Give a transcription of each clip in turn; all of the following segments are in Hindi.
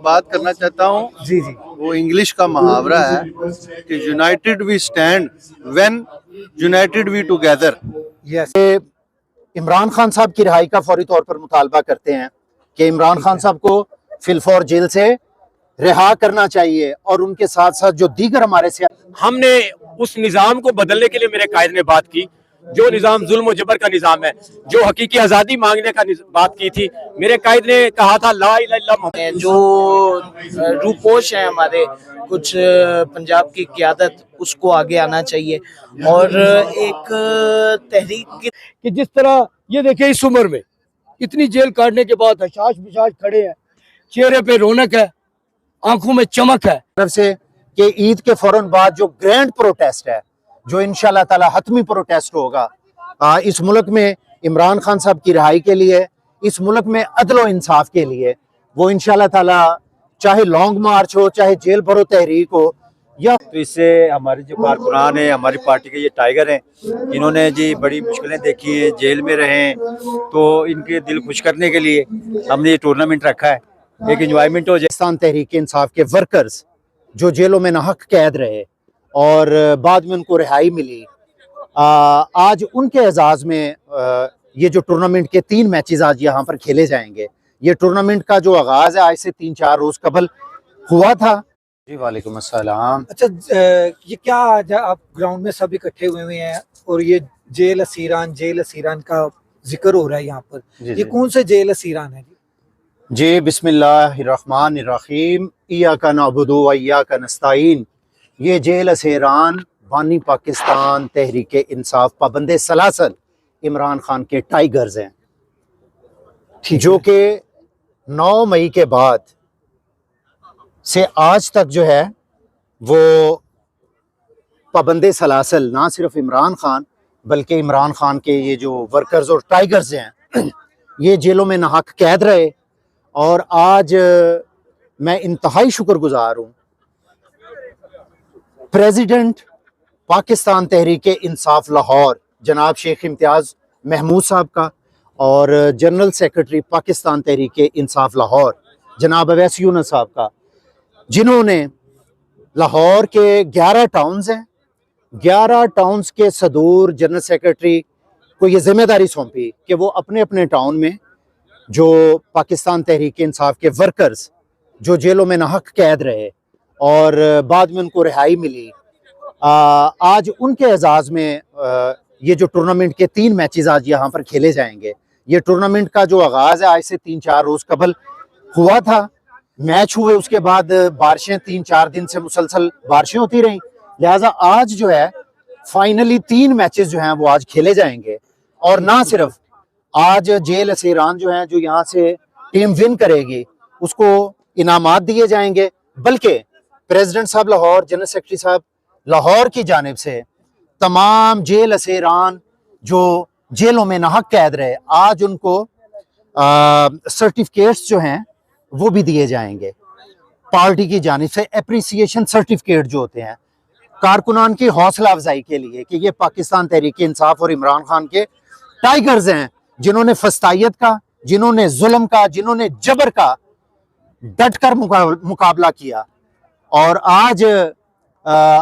बात करना चाहता हूँ। जी जी, वो इंग्लिश का मुहावरा है कि united we stand when united we together. Yes, Imran Khan साहब की रिहाई का फौरी तौर पर मुतालबा करते हैं कि इमरान खान साहब को फिलफौर जेल से रिहा करना चाहिए और उनके साथ साथ जो दीगर हमारे से हमने उस निज़ाम को बदलने के लिए मेरे कायद ने बात की, जो निज़ाम जुल्म और जबर का निज़ाम है, जो हकीकी आज़ादी मांगने का बात की थी। मेरे कायद ने कहा था ला इलाहा इल्लल्लाह मुहम्मद। जो रूपोश हैं हमारे कुछ पंजाब की क़यादत, उसको आगे आना चाहिए और एक तहरीक कि जिस तरह ये देखिए इस उम्र में इतनी जेल काटने के बाद हशाश बिशाश खड़े हैं, चेहरे पे रौनक है, आंखों में चमक है। तरफ से कि ईद के फौरन बाद जो ग्रैंड प्रोटेस्ट है, जो इंशाल्लाह ताला हतमी प्रोटेस्ट होगा इस मुल्क में इमरान खान साहब की रिहाई के लिए, इस मुल्क में अदल इंसाफ के लिए, वो इंशाल्लाह ताला चाहे लॉन्ग मार्च हो, चाहे जेल भरो तहरीक हो या तो इससे हमारे जो कारकुनान है, हमारी पार्टी के ये टाइगर हैं, इन्होंने जी बड़ी मुश्किलें देखी हैं, जेल में रहे हैं, तो इनके दिल खुश करने के लिए हमने ये टूर्नामेंट रखा है, एक एंजॉयमेंट हो जाए। पाकिस्तान तहरीक इंसाफ के वर्कर्स जो जेलों में नाहक कैद रहे और बाद में उनको रिहाई मिली, आज उनके एजाज में ये जो टूर्नामेंट के 3 मैचेस आज यहाँ पर खेले जाएंगे। ये टूर्नामेंट का जो आगाज है आज से 3-4 रोज कबल हुआ था। जी वालेकुम अस्सलाम। अच्छा, ये क्या आज आप ग्राउंड में सब इकट्ठे हुए हैं और ये जेल असीरान का जिक्र हो रहा है यहाँ पर, ये कौन से जेल असीरान है जी? बिस्मिल्लाहिर्रहमानिर्रहीम, इय्याका नअबुदु व इय्याका नस्तईन। ये जेल असीरान बानी पाकिस्तान तहरीक इंसाफ पाबंदे सलासल इमरान खान के टाइगर्स हैं, जो कि 9 मई के बाद से आज तक जो है वो पाबंदे सलासल ना सिर्फ इमरान खान बल्कि इमरान खान के ये जो वर्कर्स और टाइगर्स हैं ये जेलों में नाहक कैद रहे। और आज मैं इंतहाई शुक्रगुजार हूँ प्रेसिडेंट पाकिस्तान तहरीक इंसाफ लाहौर जनाब शेख इम्तियाज़ महमूद साहब का और जनरल सेक्रेटरी पाकिस्तान तहरीक इंसाफ लाहौर जनाब अवैस यूनुस साहब का, जिन्होंने लाहौर के 11 टाउन्स हैं, 11 टाउन्स के सदूर जनरल सेक्रेटरी को ये जिम्मेदारी सौंपी कि वो अपने अपने टाउन में जो पाकिस्तान तहरीक इंसाफ के वर्कर्स जो जेलों में नाहक कैद रहे और बाद में उनको रिहाई मिली, आज उनके एजाज़ में ये जो टूर्नामेंट के 3 मैचेस आज यहाँ पर खेले जाएंगे। ये टूर्नामेंट का जो आगाज़ है आज से 3-4 रोज कबल हुआ था। मैच हुए, उसके बाद बारिशें 3-4 दिन से मुसलसल बारिशें होती रहीं, लिहाजा आज जो है फाइनली 3 मैचेस जो हैं वो आज खेले जाएंगे। और ना सिर्फ आज जेल असीरान जो हैं, जो यहाँ से टीम विन करेगी उसको इनामात दिए जाएंगे, बल्कि प्रेसिडेंट साहब लाहौर, जनरल सेक्रेटरी साहब लाहौर की जानिब से तमाम जेल असीरान जो जेलों में नाहक कैद रहे आज उनको सर्टिफिकेट्स जो हैं वो भी दिए जाएंगे पार्टी की जानिब से। एप्रिसिएशन सर्टिफिकेट जो होते हैं कारकुनान की हौसला अफजाई के लिए कि ये पाकिस्तान तहरीक इंसाफ और इमरान खान के टाइगर्स हैं, जिन्होंने फस्तायत का, जिन्होंने जुल्म का, जिन्होंने जबर का डट कर मुकाबला किया। और आज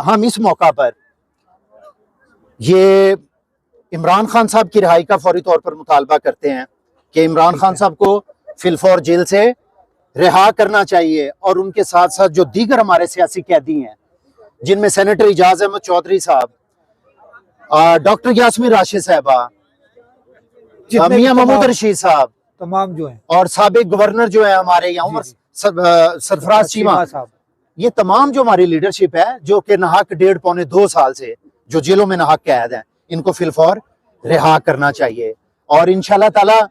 हम इस मौका पर ये इमरान खान साहब की रिहाई का फौरी तौर पर मुतालबा करते हैं कि इमरान खान साहब को फिलफौर जेल से रिहा करना चाहिए और उनके साथ साथ जो दीगर हमारे सियासी कैदी हैं, जिनमें सेनेटर इजाज अहमद चौधरी साहब, डॉक्टर यास्मीन राशिद साहबा, मियां महमूद रशीद साहब, तमाम जो हैं, और साबिक गवर्नर जो है हमारे यहाँ उमर सरफराज चीमा साहब, ये तमाम जो हमारी लीडरशिप है जो कि नाहक 1.5-2 साल से जो जेलों में नाहक कैद हैं, इनको फिलफौर रिहा करना चाहिए। और इंशाल्लाह ताला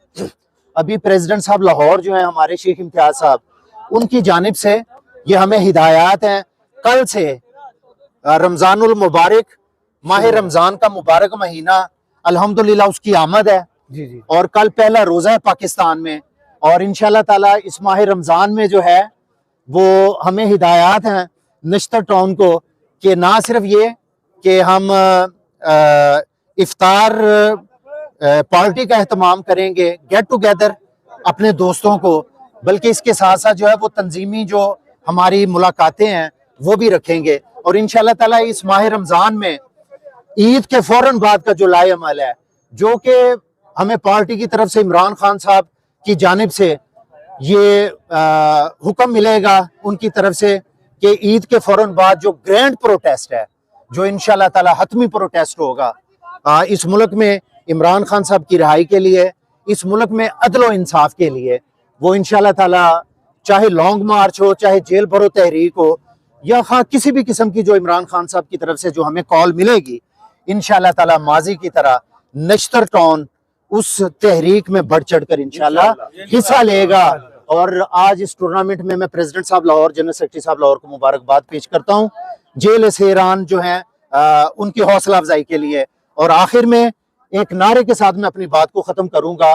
अभी प्रेसिडेंट साहब लाहौर जो है हमारे शेख इम्तियाज साहब, उनकी जानिब से ये हमें हिदायत हैं। कल से रमजानुल मुबारक, माह रमजान का मुबारक महीना अल्हम्दुलिल्लाह उसकी आमद है जी जी, और कल पहला रोजा है पाकिस्तान में। और इंशाल्लाह ताला इस माह रमजान में जो है वो हमें हिदायत हैं नश्तर टाउन को कि ना सिर्फ ये कि हम इफ्तार पार्टी का एहतमाम करेंगे, गेट टुगेदर अपने दोस्तों को बल्कि इसके साथ साथ जो है वो तंजीमी जो हमारी मुलाकातें हैं वो भी रखेंगे। और इंशाल्लाह ताला इस माह रमजान में ईद के फौरन बाद का जो लाएअमल है, जो कि हमें पार्टी की तरफ से इमरान खान साहब की जानिब से ये हुक्म मिलेगा उनकी तरफ से कि ईद के फौरन बाद जो ग्रैंड प्रोटेस्ट है, जो इंशाल्लाह ताला हतमी प्रोटेस्ट होगा इस मुल्क में इमरान खान साहब की रिहाई के लिए, इस मुल्क में अदल व इंसाफ के लिए, वो इंशाल्लाह ताला चाहे लॉन्ग मार्च हो, चाहे जेल भरो तहरीक हो, या हाँ किसी भी किस्म की जो इमरान खान साहब की तरफ से जो हमें कॉल मिलेगी, इंशाल्लाह ताला माजी की तरह नश्तर टाउन उस तहरीक में बढ़ चढ़ कर इंशाल्लाह हिस्सा लेगा। और आज इस टूर्नामेंट में मैं प्रेसिडेंट साहब लाहौर, जनरल सेक्रेटरी साहब लाहौर को मुबारकबाद पेश करता हूँ जेल सेरान जो है उनकी हौसला अफजाई के लिए। और आखिर में एक नारे के साथ मैं अपनी बात को खत्म करूंगा,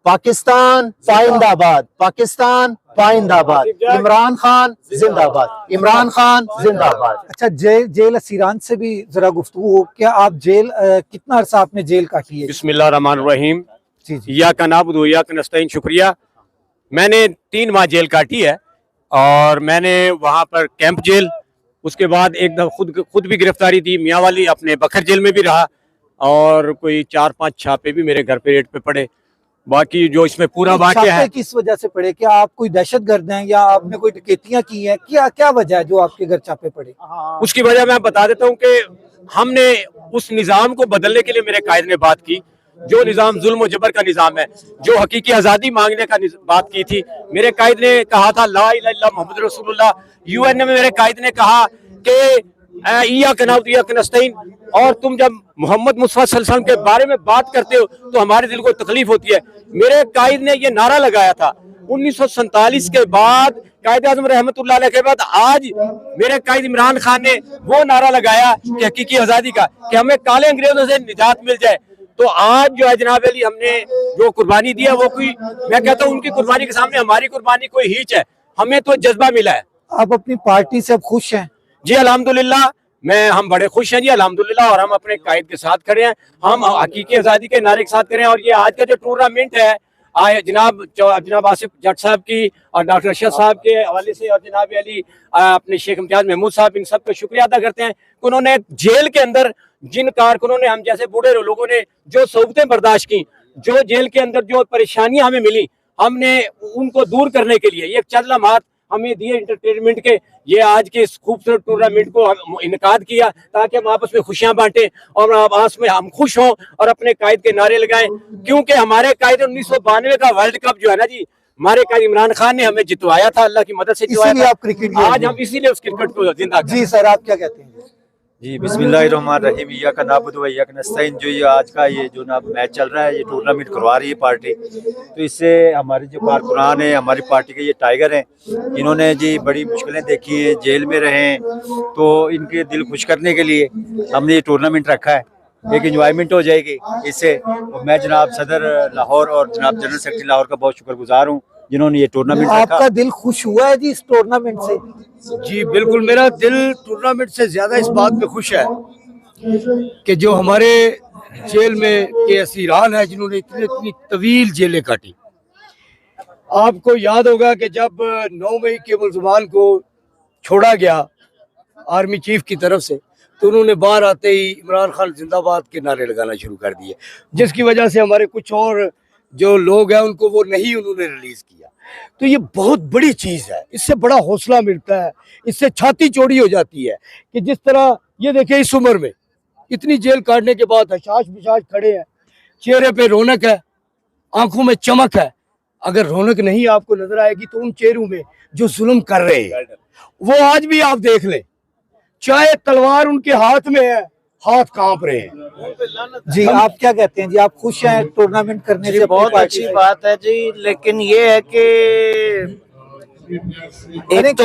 पाकिस्तान पाइंदाबाद, पाकिस्तान पाइंदाबाद, इमरान खान जिंदाबाद, इमरान खान जिंदाबाद। अच्छा, जेल असीरान से भी जरा गुफ्तगू हो, क्या आप जेल कितना अरसा आपने जेल काटी है? बिस्मिल्लाहिर्रहमानिर्रहीम, जी जी। या का नाबुद व इय्याका नस्तईन। शुक्रिया। मैंने 3 माह जेल काटी है और मैंने वहाँ पर कैंप जेल, उसके बाद एक दफा खुद भी गिरफ्तारी दी मियाँ वाली, अपने बखर जेल में भी रहा और कोई 4-5 छापे भी मेरे घर पे रेट पे पड़े। बाकी जो इसमें पूरा वाक़या है, किस वजह से पड़े? क्या आप कोई दहशतगर्द हैं या आपने कोई डकैतियां की हैं? क्या क्या वजह है जो आपके घर छापे पड़े? उसकी वजह मैं बता देता हूँ कि हमने उस निज़ाम को बदलने के लिए मेरे कायद ने बात की, जो निज़ाम जुल्म और जबर का निज़ाम है, जो हकीकी आज़ादी मांगने का बात की थी। मेरे कायद ने कहा था ला इलाहा इल्लल्लाह मुहम्मद रसूलुल्लाह। UN में मेरे कायद ने कहा कि इय्याका नअबुदु व इय्याका नस्तईन, और तुम जब मोहम्मद मुस्तफा सल्लल्लाहु अलैहि वसल्लम के बारे में बात करते हो तो हमारे दिल को तकलीफ होती है। मेरे कायद ने ये नारा लगाया था 1947 के बाद, कायद आज़म रहमतुल्लाह अलैह के बाद आज मेरे कायद इमरान खान ने वो नारा लगाया कि हकीकी आज़ादी का, कि हमें काले अंग्रेजों से निजात मिल जाए। तो आज जो है जनाब अली, हमने जो कुर्बानी दी है वो कोई, मैं कहता हूँ उनकी कुर्बानी के सामने हमारी कुर्बानी कोई हीच है। हमें तो जज्बा मिला है। आप अपनी पार्टी से अब खुश हैं? जी अल्हम्दुलिल्लाह, हम बड़े खुश हैं जी अल्हम्दुलिल्लाह, और हम अपने कायद के साथ खड़े हैं, हम हकीकी आज़ादी के नारे के साथ खड़े हैं। और ये आज का जो टूर्नामेंट है, जनाब आसिफ जट साहब की और डॉक्टर अरशद साहब के हवाले से, और जनाब अली अपने शेख इम्तियाज महमूद साहब, इन सब का शुक्रिया अदा करते हैं कि उन्होंने जेल के अंदर जिन कारकुनों ने, हम जैसे बूढ़े लोगों ने जो सौबतें बर्दाश्त की, जो जेल के अंदर जो परेशानियां हमें मिली, हमने उनको दूर करने के लिए ये चंद लम्हात हमें दिए इंटरटेनमेंट के, ये आज के इस खूबसूरत टूर्नामेंट को हम इनकाद किया ताकि हम आपस में खुशियां बांटें और आपस में हम खुश हों और अपने कायद के नारे लगाएं। क्योंकि हमारे कायद 1992 का वर्ल्ड कप जो है ना जी, हमारे कायद इमरान खान ने हमें जितवाया था, अल्लाह की मदद से जितवाया था। आप क्रिकेट आज हम इसीलिए उस क्रिकेट को जिंदा। जी सर, आप क्या कहते हैं? जी बिस्मिल्लाहिर्रहमानिर्रहीम, इय्याका नअबुदु व इय्याका नस्तईन। जो ये आज का ये जो ना मैच चल रहा है, ये टूर्नामेंट करवा रही है पार्टी, तो इससे हमारे जो कारकुनान हैं, हमारी पार्टी के ये टाइगर हैं, इन्होंने जी बड़ी मुश्किलें देखी हैं, जेल में रहे हैं, तो इनके दिल खुश करने के लिए हमने ये टूर्नामेंट रखा है। एक इंजॉयमेंट हो जाएगी इससे। मैं जनाब सदर लाहौर और जनाब जनरल सेक्रेटरी लाहौर का बहुत शुक्रगुजार हूँ जिन्होंने ये टूर्नामेंट रखा। आपका दिल खुश हुआ है जी इस टूर्नामेंट से? जी बिल्कुल, मेरा दिल टूर्नामेंट से ज्यादा इस बात पे खुश है कि जो हमारे जेल में के असीरान है, जिन्होंने इतनी तवील जेलें काटी। आपको याद होगा कि जब 9 मई के मुलजमान को छोड़ा गया आर्मी चीफ की तरफ से, तो उन्होंने बाहर आते ही इमरान खान जिंदाबाद के नारे लगाना शुरू कर दिए, जिसकी वजह से हमारे कुछ और जो लोग हैं उनको वो नहीं उन्होंने रिलीज किया। तो ये बहुत बड़ी चीज़ है, इससे बड़ा हौसला मिलता है, इससे छाती चौड़ी हो जाती है कि जिस तरह ये देखिए इस उम्र में इतनी जेल काटने के बाद हशाश बिशाश खड़े हैं, चेहरे पे रौनक है, आंखों में चमक है। अगर रौनक नहीं आपको नजर आएगी तो उन चेहरों में जो जुल्म कर रहे हैं वो आज भी आप देख लें, चाहे तलवार उनके हाथ में है, हाथ कांप रहे हैं। जी आप क्या कहते हैं जी, आप खुश हैं टूर्नामेंट करने से? बहुत अच्छी बात है जी, लेकिन ये है कि एक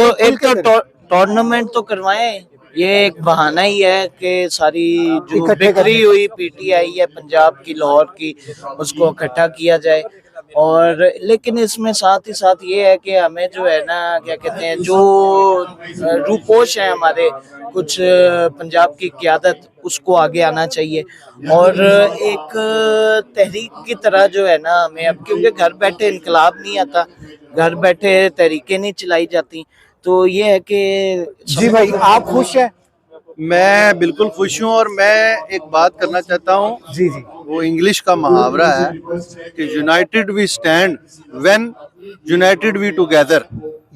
तो टूर्नामेंट तो करवाएं, ये एक बहाना ही है कि सारी जो बिखरी हुई PTI है पंजाब की, लाहौर की, उसको इकट्ठा किया जाए। और लेकिन इसमें साथ ही साथ ये है कि हमें जो है ना क्या कहते हैं, जो रूपोश है हमारे कुछ पंजाब की क़यादत, उसको आगे आना चाहिए और एक तहरीक की तरह जो है ना हमें अब, क्योंकि घर बैठे इनकलाब नहीं आता, घर बैठे तहरीकें नहीं चलाई जाती, तो ये है कि जी भाई, आप खुश हैं? मैं बिल्कुल खुश हूँ और मैं एक बात करना चाहता हूँ। जी जी, वो इंग्लिश का मुहावरा है कि united we stand when united we together.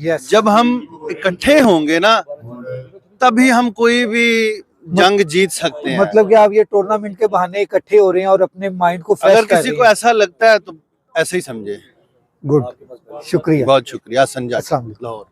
Yes. जब हम इकट्ठे होंगे ना तभी हम कोई भी जंग जीत सकते हैं। मतलब कि आप ये टूर्नामेंट के बहाने इकट्ठे हो रहे हैं और अपने माइंड को फ्रेश अगर कर किसी रहे को हैं। ऐसा लगता है तो ऐसे ही समझे। गुड, शुक्रिया। बहुत शुक्रिया संजय अस्सलाम वालेकुम। लाहौर।